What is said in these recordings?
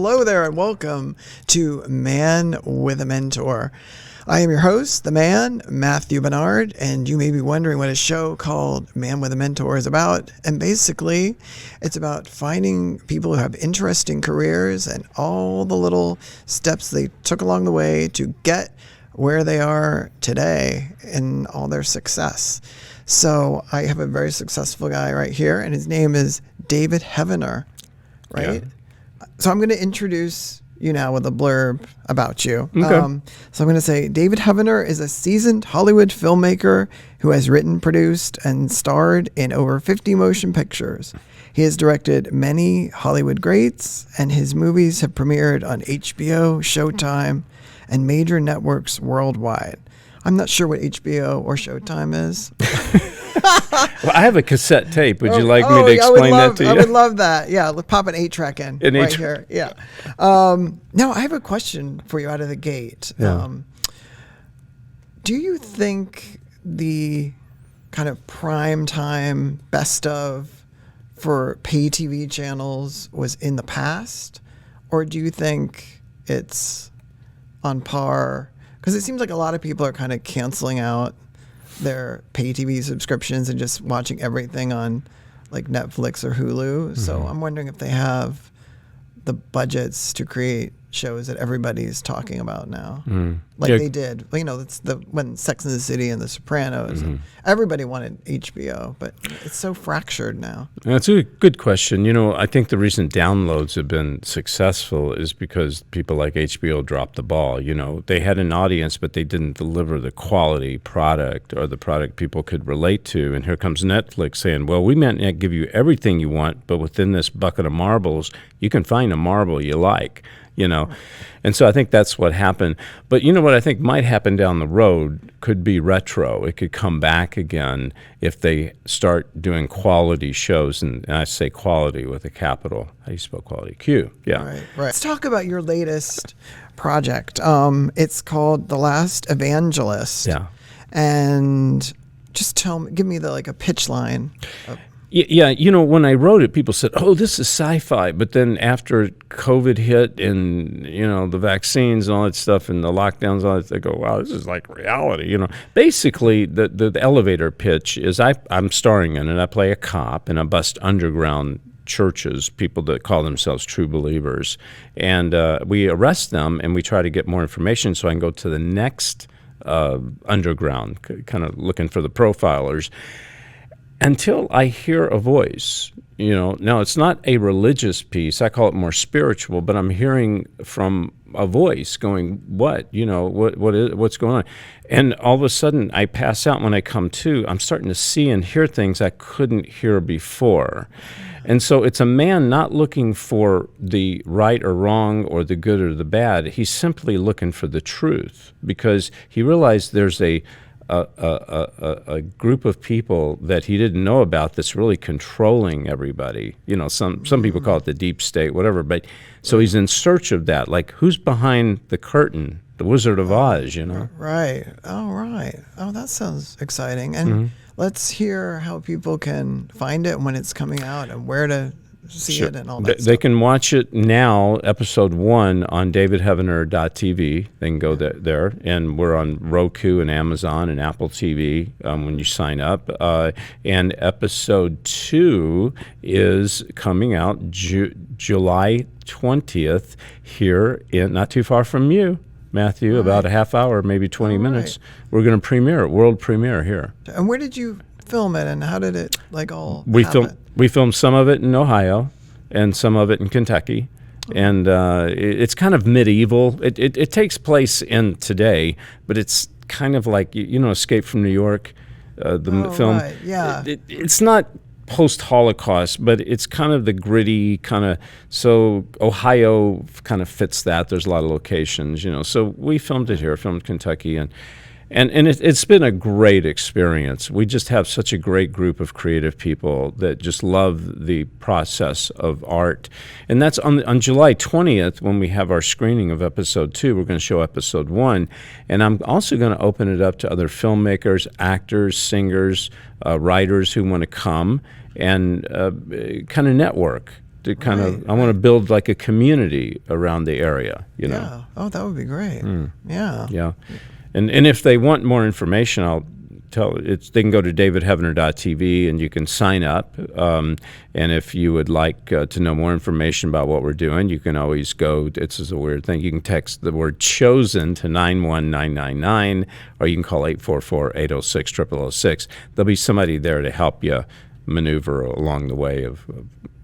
Hello there and welcome to Man with a Mentor. I am your host, the man, Matthew Barnard, and you may be wondering what a show called Man with a Mentor is about. And basically, it's about finding people who have interesting careers and all the little steps they took along the way to get where they are today in all their success. So I have a very successful guy right here, and his name is David Heavener, right? Yeah. So I'm going to introduce you now with a blurb about you. Okay. So I'm going to say David Heavener is a seasoned Hollywood filmmaker who has written, produced, and starred in over 50 motion pictures. He has directed many Hollywood greats, and his movies have premiered on HBO, Showtime, and major networks worldwide. I'm not sure what HBO or Showtime is. Well, I have a cassette tape. Would you like me to explain that to you? I would love that. Yeah, let's pop an 8-track in right here. Yeah. Now, I have a question for you out of the gate. Yeah. Do you think the kind of prime time best of for pay TV channels was in the past? Or do you think it's on par? Because it seems like a lot of people are kind of canceling out their pay TV subscriptions and just watching everything on like Netflix or Hulu. Mm-hmm. So I'm wondering if they have the budgets to create shows that everybody's talking about now. They did. You know, it's when Sex and the City and The Sopranos, and everybody wanted HBO, but it's so fractured now. That's a good question. You know, I think the reason downloads have been successful is because people like HBO dropped the ball. You know, they had an audience, but they didn't deliver the quality product or the product people could relate to. And here comes Netflix saying, well, we might not give you everything you want, but within this bucket of marbles, you can find a marble you like. You know, and so I think that's what happened. But you know what I think might happen down the road could be retro. It could come back again if they start doing quality shows. And I say quality with a capital. How do you spell quality? Q. Yeah. Right. Let's talk about your latest project. It's called The Last Evangelist. Yeah. And just give me a pitch line. Yeah, you know, when I wrote it, people said, oh, this is sci-fi. But then after COVID hit and, you know, the vaccines and all that stuff and the lockdowns and all that, they go, wow, this is like reality. You know, basically, the elevator pitch is I'm starring in it. I play a cop and I bust underground churches, people that call themselves true believers. And we arrest them and we try to get more information so I can go to the next underground, kind of looking for the profilers. Until I hear a voice, you know. Now, it's not a religious piece. I call it more spiritual, but I'm hearing from a voice going, what? You know, what's going on? And all of a sudden, I pass out. When I come to, I'm starting to see and hear things I couldn't hear before. And so it's a man not looking for the right or wrong or the good or the bad. He's simply looking for the truth because he realized there's a group of people that he didn't know about that's really controlling everybody. You know, some people call it the deep state, whatever. But so he's in search of that. Like, who's behind the curtain? The Wizard of Oz, you know? Right. Oh, right. Oh, that sounds exciting. And let's hear how people can find it when it's coming out and where to see it and all that stuff. They can watch it now, episode 1, on davidheavener.tv. They can go there. And we're on Roku and Amazon and Apple TV when you sign up. And episode 2 is coming out July 20th here not too far from you, Matthew, about a half hour, maybe 20 minutes. We're going to premiere it, world premiere here. And where did you film it, and how did it all happen? We filmed some of it in Ohio and some of it in Kentucky. And it's kind of medieval. It takes place in today, but it's kind of like, you know, Escape from New York, the film. Right. Yeah. It's not post-Holocaust, but it's kind of the gritty kind of, so Ohio kind of fits that. There's a lot of locations, you know. So we filmed it here, filmed Kentucky, and it's been a great experience. We just have such a great group of creative people that just love the process of art. And that's on July 20th when we have our screening of episode 2. We're going to show episode 1. And I'm also going to open it up to other filmmakers, actors, singers, writers who want to come and kind of network to kind Right, of, I want to build like a community around the area, you know. Yeah. Oh, that would be great. Yeah. Yeah. And if they want more information, I'll they can go to davidheavener.tv and you can sign up. And if you would like to know more information about what we're doing, you can always go, this is a weird thing, you can text the word chosen to 91999, or you can call 844-806-0006. There'll be somebody there to help you maneuver along the way of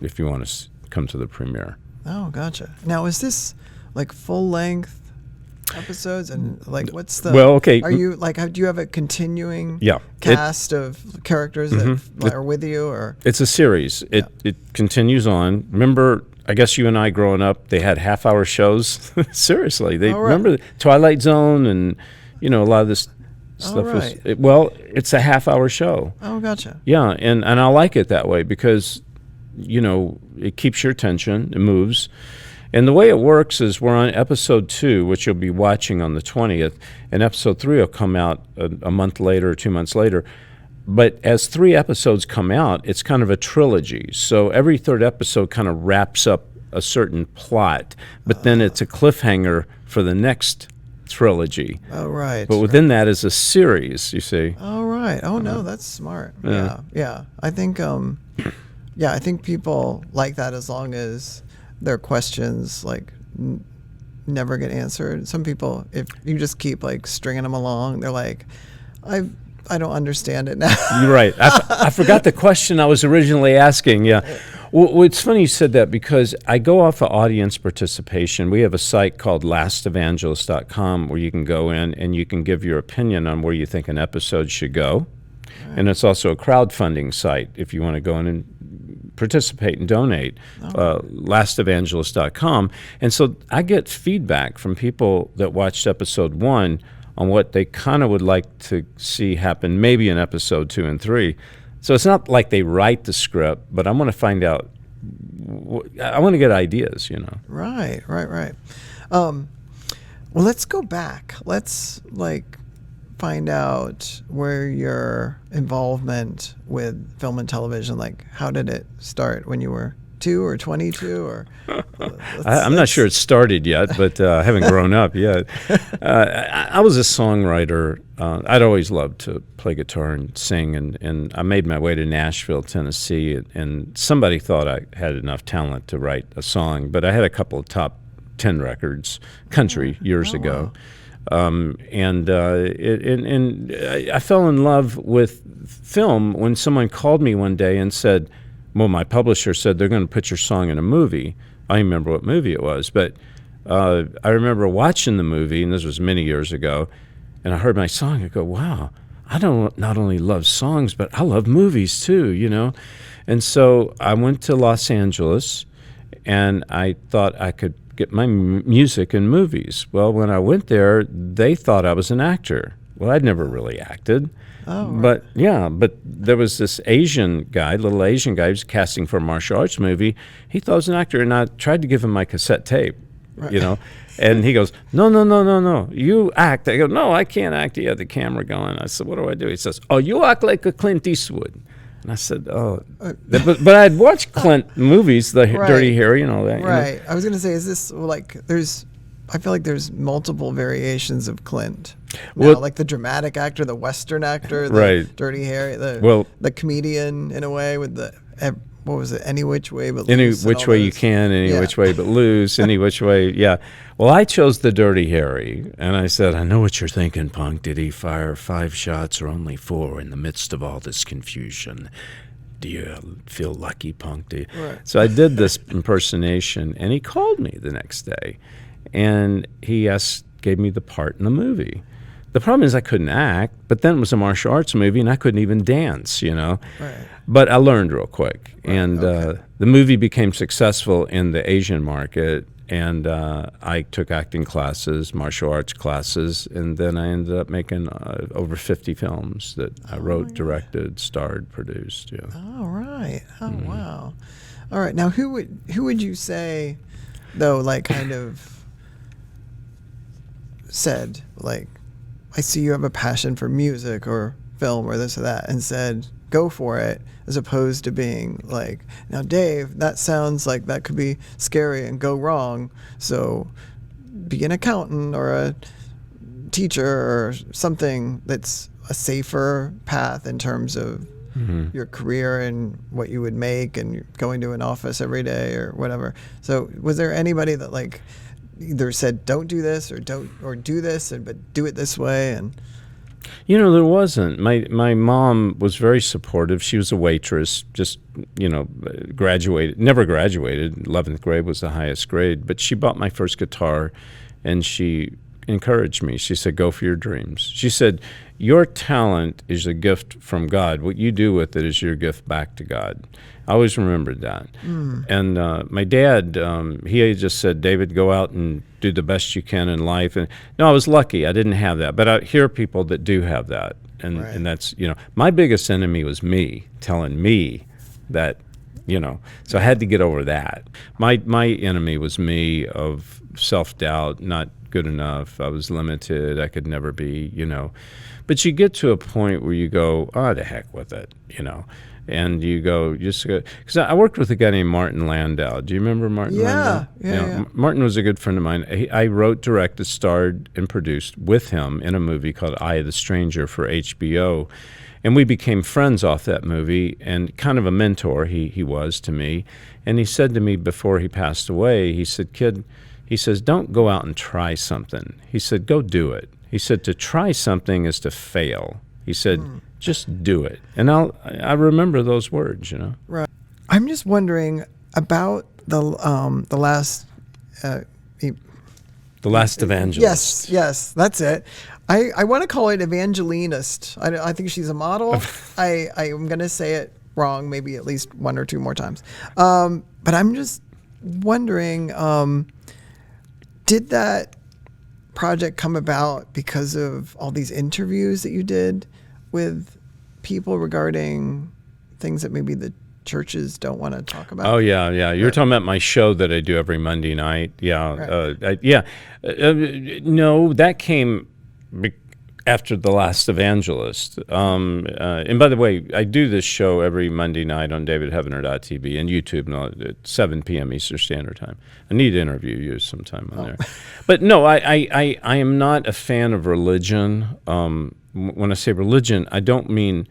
if you want to come to the premiere. Oh, gotcha. Now, is this like full length episodes, and like what's the? Well, okay. Are you like? Do you have a continuing Yeah. cast of characters that are with you, or? It's a series. It continues on. Remember, I guess you and I growing up, they had half-hour shows. Seriously, they remember the Twilight Zone, and a lot of this stuff right. was. It's a half-hour show. Oh, gotcha. Yeah, and I like it that way because, it keeps your attention. It moves. And the way it works is we're on episode 2, which you'll be watching on the 20th, and episode 3 will come out a month later or 2 months later. But as 3 episodes come out, it's kind of a trilogy. So every third episode kind of wraps up a certain plot, but then it's a cliffhanger for the next trilogy. Oh, right. But within that is a series, you see. Oh, right. Oh, no, that's smart. Yeah. I think, I think people like that as long as their questions like never get answered. Some people, if you just keep like stringing them along, they're like, I don't understand it now. You're right. I forgot the question I was originally asking. Yeah. Well, it's funny you said that because I go off of audience participation. We have a site called lastevangelist.com where you can go in and you can give your opinion on where you think an episode should go. Right. And it's also a crowdfunding site if you want to go in and participate and donate, lastevangelist.com. And so I get feedback from people that watched episode 1 on what they kind of would like to see happen maybe in episode 2 and 3. So it's not like they write the script, but I want to find out, I want to get ideas, Right. Well, let's go back. Let's find out where your involvement with film and television, like how did it start, when you were 2 or 22 or? I'm not sure it started yet, but I haven't grown up yet. I was a songwriter. I'd always loved to play guitar and sing, and I made my way to Nashville, Tennessee, and somebody thought I had enough talent to write a song, but I had a couple of top 10 records, country, years ago. Wow. And I fell in love with film when someone called me one day and said, well, my publisher said they're going to put your song in a movie. I don't remember what movie it was, but I remember watching the movie, and this was many years ago, and I heard my song. I go, wow, I don't not only love songs, but I love movies too, And so I went to Los Angeles, and I thought I could get my music in movies. Well, when I went there, they thought I was an actor. Well, I'd never really acted. Oh, right. But there was this Asian guy, little Asian guy, who was casting for a martial arts movie. He thought I was an actor, and I tried to give him my cassette tape, right. And he goes, no, you act. I go, no, I can't act. He had the camera going. I said, what do I do? He says, oh, you act like a Clint Eastwood. And I said, oh, but I'd watched Clint movies, the right. Dirty Harry and all that. Right. I was going to say, is this I feel like there's multiple variations of Clint. Now, like the dramatic actor, the Western actor, the right. Dirty Harry, the comedian in a way with the, what was it, any which way but lose. Any which way you can, any which way but lose, any which way, yeah. Well, I chose the Dirty Harry, and I said, I know what you're thinking, punk. Did he fire 5 shots or only 4 in the midst of all this confusion? Do you feel lucky, punk? Right. So I did this impersonation, and he called me the next day, and he gave me the part in the movie. The problem is I couldn't act, but then it was a martial arts movie, and I couldn't even dance, Right. But I learned real quick, and the movie became successful in the Asian market, and I took acting classes, martial arts classes, and then I ended up making over 50 films that I wrote, directed, starred, produced. Yeah. Oh, right. Oh, wow. All right. Now, who would you say, though, like kind of said, like, I see you have a passion for music or film or this or that, and said, go for it, as opposed to being like, now Dave, that sounds like that could be scary and go wrong, so be an accountant or a teacher or something that's a safer path in terms of your career and what you would make and going to an office every day or whatever. So was there anybody that like either said don't do this or do this but do it this way? And there wasn't. My mom was very supportive. She was a waitress, just, never graduated. 11th grade was the highest grade, but she bought my first guitar and she encouraged me. She said, go for your dreams. She said, your talent is a gift from God. What you do with it is your gift back to God. I always remembered that. And my dad, he just said, David, go out and do the best you can in life. And no, I was lucky. I didn't have that. But I hear people that do have that. And that's, my biggest enemy was me, telling me that, so I had to get over that. My enemy was me of self-doubt, not good enough. I was limited. I could never be, But you get to a point where you go, oh, the heck with it, And you go, because I worked with a guy named Martin Landau. Do you remember Martin Landau? Yeah. Martin was a good friend of mine. I wrote, directed, starred, and produced with him in a movie called Eye of the Stranger for HBO. And we became friends off that movie, and kind of a mentor he was to me. And he said to me before he passed away, he said, kid, he says, don't go out and try something. He said, go do it. He said, to try something is to fail. He said, just do it. And I remember those words, Right. I'm just wondering about the last... The Last Evangelist. Yes, that's it. I want to call it Evangelinist. I think she's a model. I'm going to say it wrong maybe at least one or two more times. But I'm just wondering... did that project come about because of all these interviews that you did with people regarding things that maybe the churches don't want to talk about? Oh, yeah. You're talking about my show that I do every Monday night. Yeah. Right. No, that came after The Last Evangelist. And by the way, I do this show every Monday night on davidheavener.tv and YouTube at 7 p.m. Eastern Standard Time. I need to interview you sometime on there. But no, I am not a fan of religion. When I say religion, I don't mean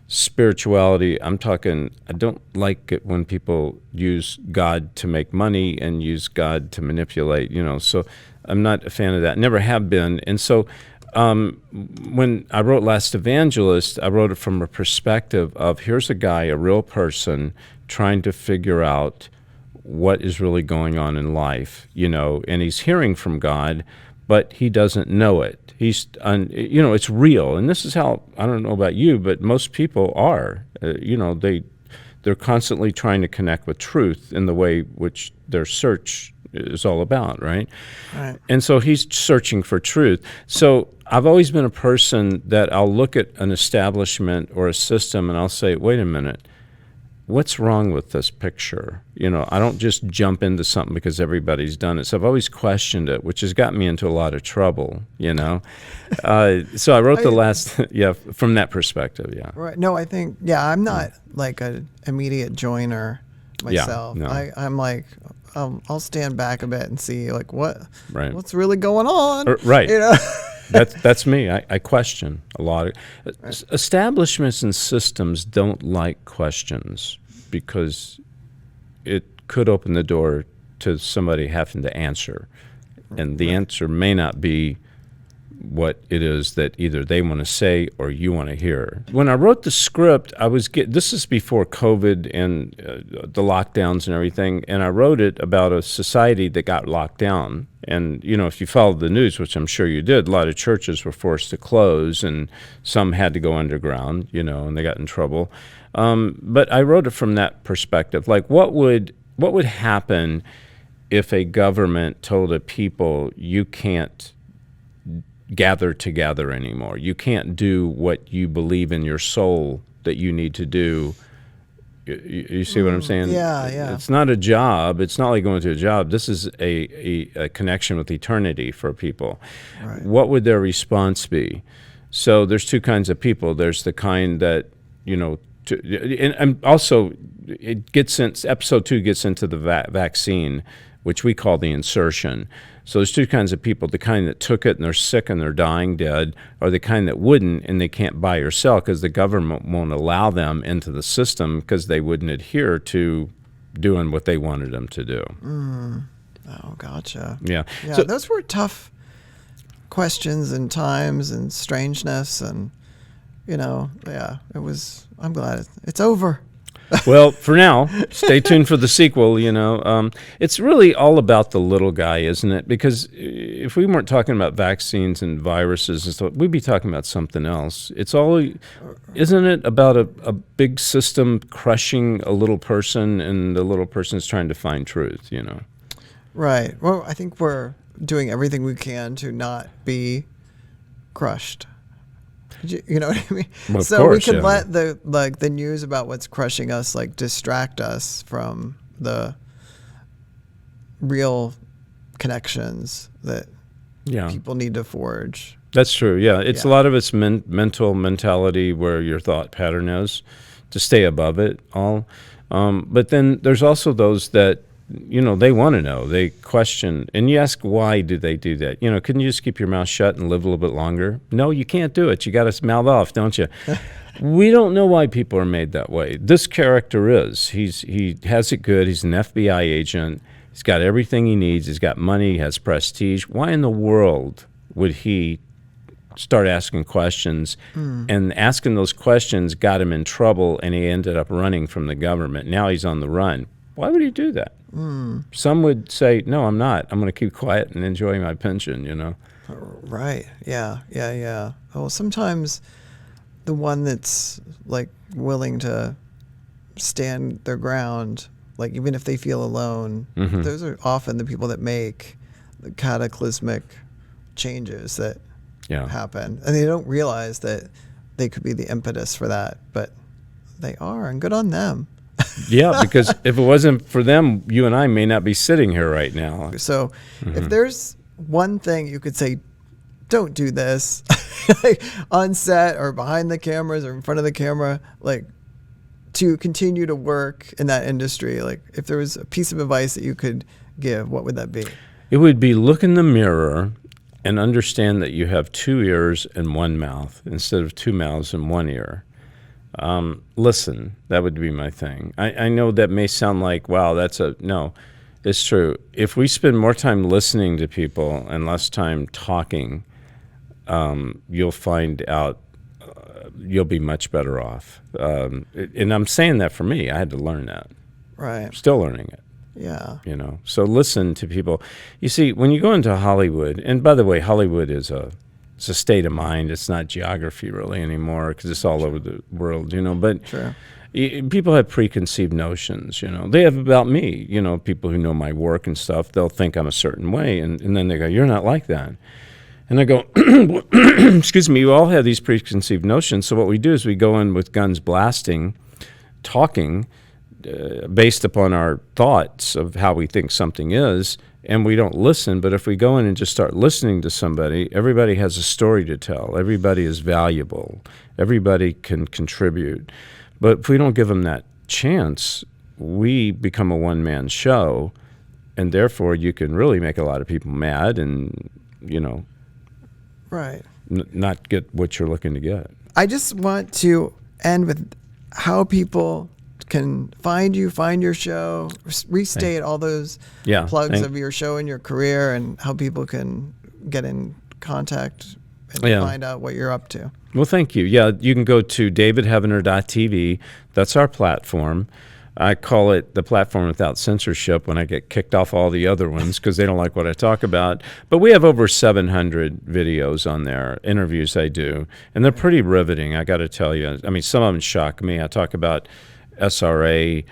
spirituality. I'm talking, I don't like it when people use God to make money and use God to manipulate, so I'm not a fan of that. Never have been. And so when I wrote Last Evangelist, I wrote it from a perspective of here's a guy, a real person, trying to figure out what is really going on in life, and he's hearing from God, but he doesn't know it. It's real. And this is how, I don't know about you, but most people are, they're constantly trying to connect with truth in the way which their search is all about, right? Right. And so he's searching for truth. So I've always been a person that I'll look at an establishment or a system and I'll say, wait a minute, what's wrong with this picture? I don't just jump into something because everybody's done it. So I've always questioned it, which has gotten me into a lot of trouble, So I wrote from that perspective, yeah. Right. No, I think, I'm not like an immediate joiner myself. Yeah, no. I'm like... I'll stand back a bit and see like Right. what's really going on. Right. That's me. I question a lot of establishments and systems don't like questions because it could open the door to somebody having to answer, and the answer may not be what it is that either they want to say or you want to hear. When I wrote the script, this is before COVID and the lockdowns and everything, and I wrote it about a society that got locked down. And, if you followed the news, which I'm sure you did, a lot of churches were forced to close and some had to go underground, and they got in trouble. But I wrote it from that perspective. Like, what would happen if a government told a people, you can't gather together anymore. You can't do what you believe in your soul that you need to do. You see what I'm saying? Yeah. It's not a job. It's not like going to a job. This is a connection with eternity for people. Right. What would their response be? So there's two kinds of people. There's the kind that, and also it gets in, episode 2 gets into the vaccine, which we call the insertion. So there's two kinds of people: the kind that took it and they're sick and they're dying dead, or the kind that wouldn't and they can't buy or sell because the government won't allow them into the system because they wouldn't adhere to doing what they wanted them to do. Oh, gotcha. Yeah. Yeah, So those were tough questions and times and strangeness, and it was. I'm glad it's over. well, for now, stay tuned for the sequel. It's really all about the little guy, isn't it? Because if we weren't talking about vaccines and viruses and stuff, we'd be talking about something else. It's all, isn't it, about a big system crushing a little person, and the little person is trying to find truth. Right. Well, I think we're doing everything we can to not be crushed. You know what I mean? Well, of so course, we can yeah. let the news about what's crushing us distract us from the real connections that people need to forge. That's true. Yeah, it's a lot of it's mental mentality where your thought pattern is to stay above it all. But then there's also those that they want to know. They question, and you ask, why do they do that? Couldn't you just keep your mouth shut and live a little bit longer? No, you can't do it. You got to mouth off, don't you? We don't know why people are made that way. This character is. He has it good. He's an FBI agent. He's got everything he needs. He's got money. He has prestige. Why in the world would he start asking questions? And asking those questions got him in trouble, and he ended up running from the government. Now he's on the run. Why would he do that? Some would say, no, I'm not. I'm going to keep quiet and enjoy my pension, Right. Yeah. Well, sometimes the one that's willing to stand their ground, even if they feel alone, those are often the people that make the cataclysmic changes that happen. And they don't realize that they could be the impetus for that, but they are, and good on them. Yeah, because if it wasn't for them, you and I may not be sitting here right now. So if there's one thing you could say, don't do this on set or behind the cameras or in front of the camera, to continue to work in that industry, if there was a piece of advice that you could give, what would that be? It would be look in the mirror and understand that you have 2 ears and 1 mouth instead of 2 mouths and 1 ear. Listen, that would be my thing. I know that may sound like, wow, no, it's true. If we spend more time listening to people and less time talking, you'll find out you'll be much better off. And I'm saying that for me. I had to learn that. Right. I'm still learning it. Yeah. So listen to people. You see, when you go into Hollywood, and by the way, Hollywood is it's a state of mind. It's not geography really anymore because it's all over the world, But Sure. People have preconceived notions, They have about me, people who know my work and stuff. They'll think I'm a certain way, and then they go, "You're not like that." And I go, "Excuse me, you all have these preconceived notions." So what we do is we go in with guns blasting, talking based upon our thoughts of how we think something is. And we don't listen, but if we go in and just start listening to somebody, everybody has a story to tell. Everybody is valuable. Everybody can contribute. But if we don't give them that chance, we become a one-man show, and therefore you can really make a lot of people mad and, Right. not get what you're looking to get. I just want to end with how people can find you, find your show, restate all those plugs of your show and your career, and how people can get in contact and find out what you're up to. Well, thank you. Yeah, you can go to davidheavener.tv. That's our platform. I call it the platform without censorship when I get kicked off all the other ones because they don't like what I talk about. But we have over 700 videos on there, interviews I do, and they're pretty riveting, I got to tell you. I mean, some of them shock me. I talk about SRA,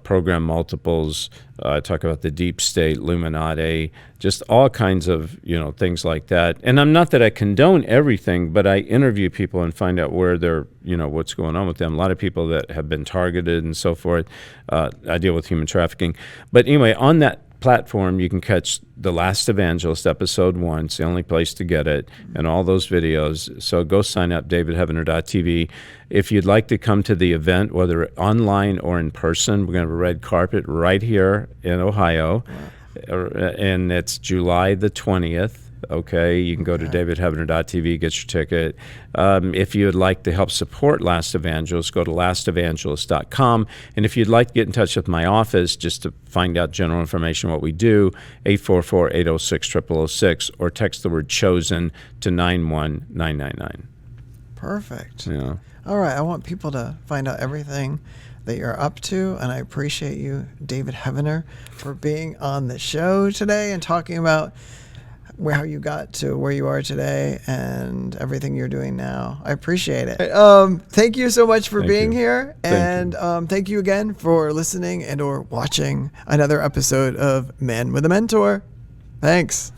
program multiples. I talk about the deep state, Illuminati, just all kinds of things like that. And I'm not that I condone everything, but I interview people and find out where they're what's going on with them. A lot of people that have been targeted and so forth. I deal with human trafficking. But anyway, on that platform, you can catch The Last Evangelist, episode 1. It's the only place to get it, and all those videos. So go sign up, davidheavener.tv. If you'd like to come to the event, whether online or in person, we're going to have a red carpet right here in Ohio. Wow. And it's July the 20th. Okay, you can go to davidheavener.tv, get your ticket. If you would like to help support Last Evangelist, go to lastevangelist.com. And if you'd like to get in touch with my office just to find out general information what we do, 844-806-0006, or text the word chosen to 91999. Perfect. Yeah. All right, I want people to find out everything that you're up to, and I appreciate you, David Heavener, for being on the show today and talking about how you got to where you are today and everything you're doing now. I appreciate it. Thank you so much for being here. And thank you again for listening and or watching another episode of Man with a Mentor. Thanks.